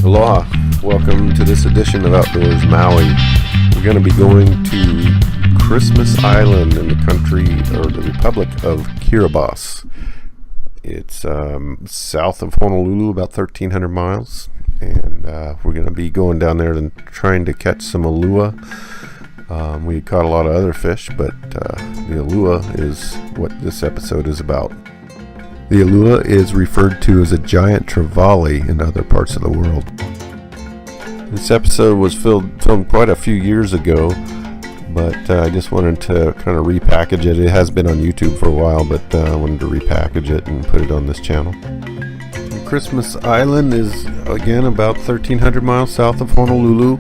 Aloha, welcome to this edition of Outdoors Maui. We're going to be going to Christmas Island in the country, or the Republic of Kiribati. It's south of Honolulu, about 1,300 miles, and we're going to be going down there and trying to catch some Ulua. We caught a lot of other fish, but the Ulua is what this episode is about. The Ulua is referred to as a giant Trevally in other parts of the world. This episode was filmed quite a few years ago, but I just wanted to kind of repackage it. It has been on YouTube for a while, but I wanted to repackage it and put it on this channel. Christmas Island is, again, about 1,300 miles south of Honolulu.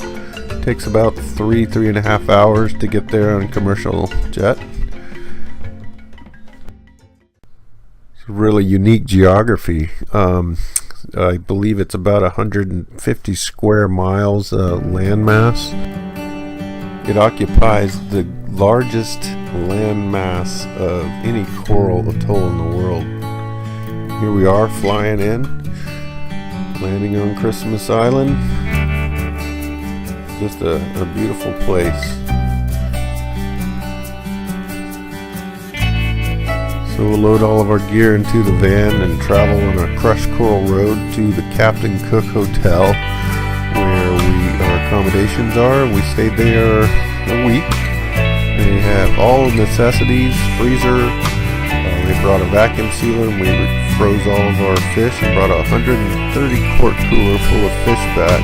It takes about 3.5 hours to get there on a commercial jet. Really unique geography. I believe it's about 150 square miles landmass. It occupies the largest landmass of any coral atoll in the world. Here we are flying in, landing on Christmas Island. Just a beautiful place. So we'll load all of our gear into the van and travel on a crushed coral road to the Captain Cook Hotel, where our accommodations are. We stayed there a week. They have all necessities, freezer. They brought a vacuum sealer, and we froze all of our fish and brought a 130 quart cooler full of fish back,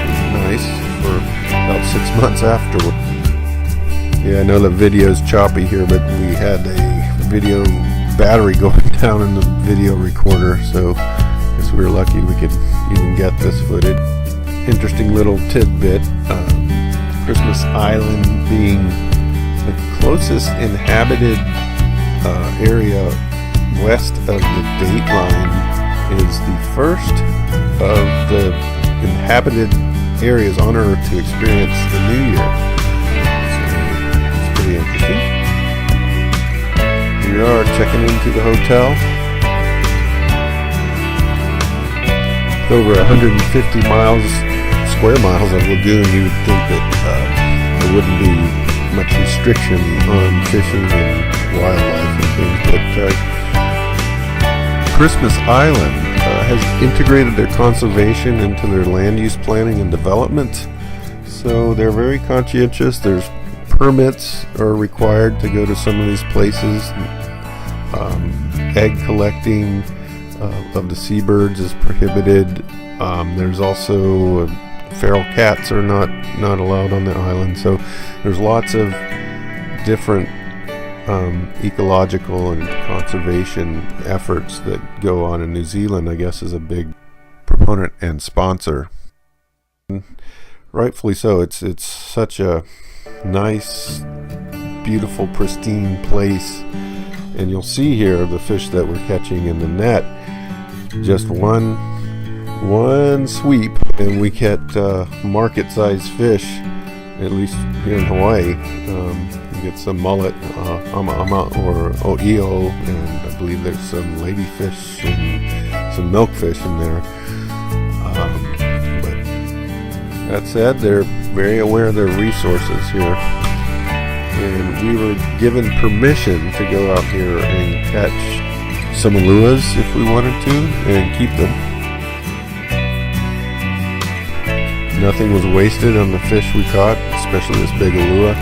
which was nice for about 6 months afterward. Yeah, I know the video's choppy here, but we had a video battery going down in the video recorder, so I guess we were lucky we could even get this footage. Interesting little tidbit, Christmas Island being the closest inhabited area west of the date line is the first of the inhabited areas on Earth to experience the New Year. So it's pretty interesting. We are checking into the hotel. With over 150 square miles of lagoon, you would think that there wouldn't be much restriction on fishing and wildlife and things, but Christmas Island has integrated their conservation into their land use planning and development, so they're very conscientious. There's permits are required to go to some of these places. Egg collecting of the seabirds is prohibited. There's also feral cats are not allowed on the island. So there's lots of different ecological and conservation efforts that go on, in New Zealand, I guess, is a big proponent and sponsor. Rightfully so. It's such a nice, beautiful, pristine place. And you'll see here the fish that we're catching in the net. Just one sweep, and we get market-sized fish. At least here in Hawaii, you get some mullet, ama or o'io, and I believe there's some ladyfish and some milkfish in there. But that said, they're very aware of their resources here. And we were given permission to go out here and catch some Uluas if we wanted to and keep them. Nothing was wasted on the fish we caught, especially this big Ulua.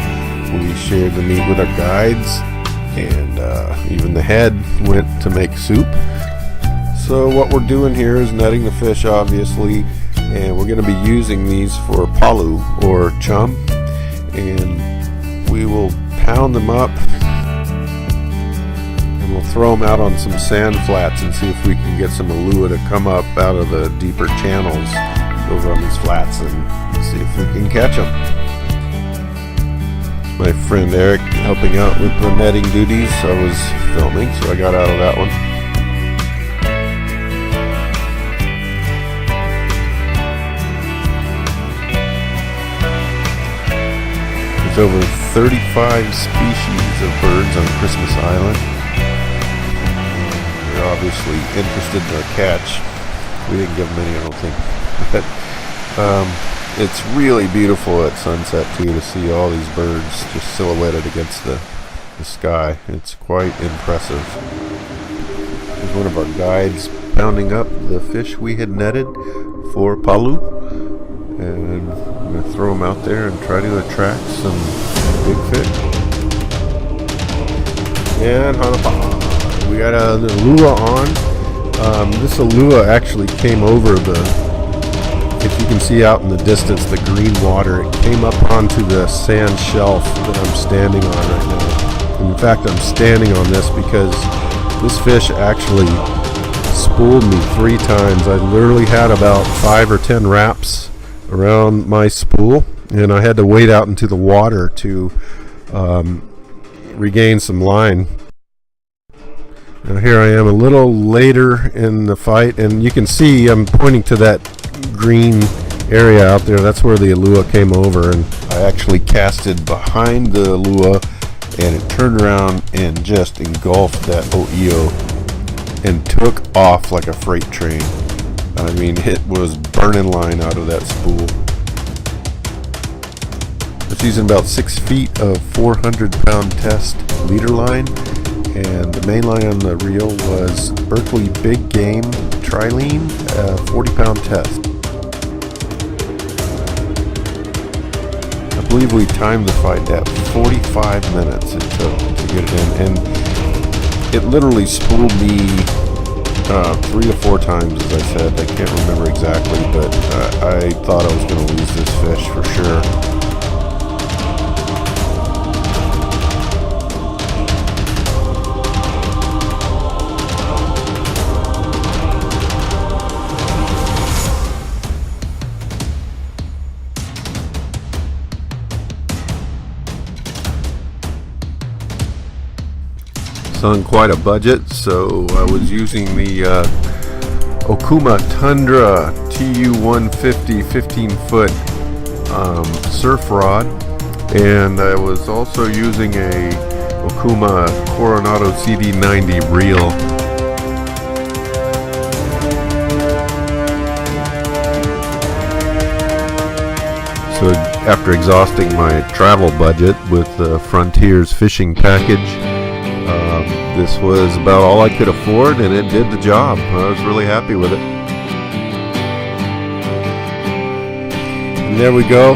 We shared the meat with our guides, and even the head went to make soup. So what we're doing here is netting the fish, obviously, and we're going to be using these for palu or chum, and we will pound them up and we'll throw them out on some sand flats and see if we can get some Ulua to come up out of the deeper channels over on these flats and see if we can catch them. My friend Eric helping out with the netting duties. I was filming, so I got out of that one. There's over 35 species of birds on Christmas Island. They're obviously interested in our catch. We didn't give them any, I don't think. But It's really beautiful at sunset too to see all these birds just silhouetted against the sky. It's quite impressive. There's one of our guides pounding up the fish we had netted for palu, and I'm going to throw them out there and try to attract some big fish. And we got an Ulua on. This Ulua actually came over if you can see out in the distance, the green water, it came up onto the sand shelf that I'm standing on right now. In fact, I'm standing on this because this fish actually spooled me 3 times. I literally had about 5 or 10 wraps around my spool, and I had to wade out into the water to regain some line. Now here I am a little later in the fight, and you can see I'm pointing to that green area out there. That's where the Ulua came over, and I actually casted behind the Ulua, and it turned around and just engulfed that o'io and took off like a freight train. I mean, it was burning line out of that spool. It's using about 6 feet of 400-pound test leader line, and the main line on the reel was Berkeley Big Game Trilene 40-pound test. I believe we timed the fight at 45 minutes it took to get it in, and it literally spooled me 3 to 4 times, as I said. I can't remember exactly, but I thought I was going to lose this fish for sure. It's on quite a budget, so I was using the Okuma Tundra TU150 15-foot surf rod, and I was also using a Okuma Coronado CD90 reel. So after exhausting my travel budget with the Frontiers fishing package, this was about all I could afford, and it did the job. I was really happy with it. And there we go.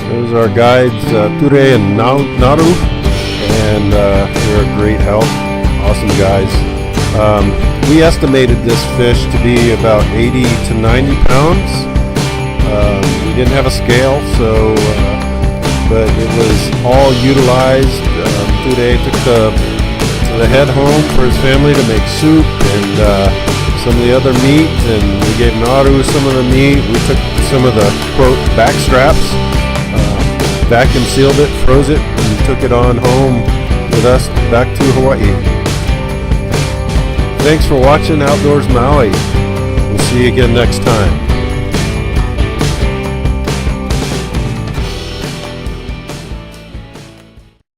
Those are our guides, Ture and Naru, and they're a great help. Awesome guys. We estimated this fish to be about 80 to 90 pounds. We didn't have a scale, so but it was all utilized. Ture took the head home for his family to make soup, and some of the other meat, and we gave Naru some of the meat. We took some of the quote back straps, vacuum sealed it, froze it, and took it on home with us back to Hawaii. Thanks for watching Outdoors Maui. We'll see you again next time.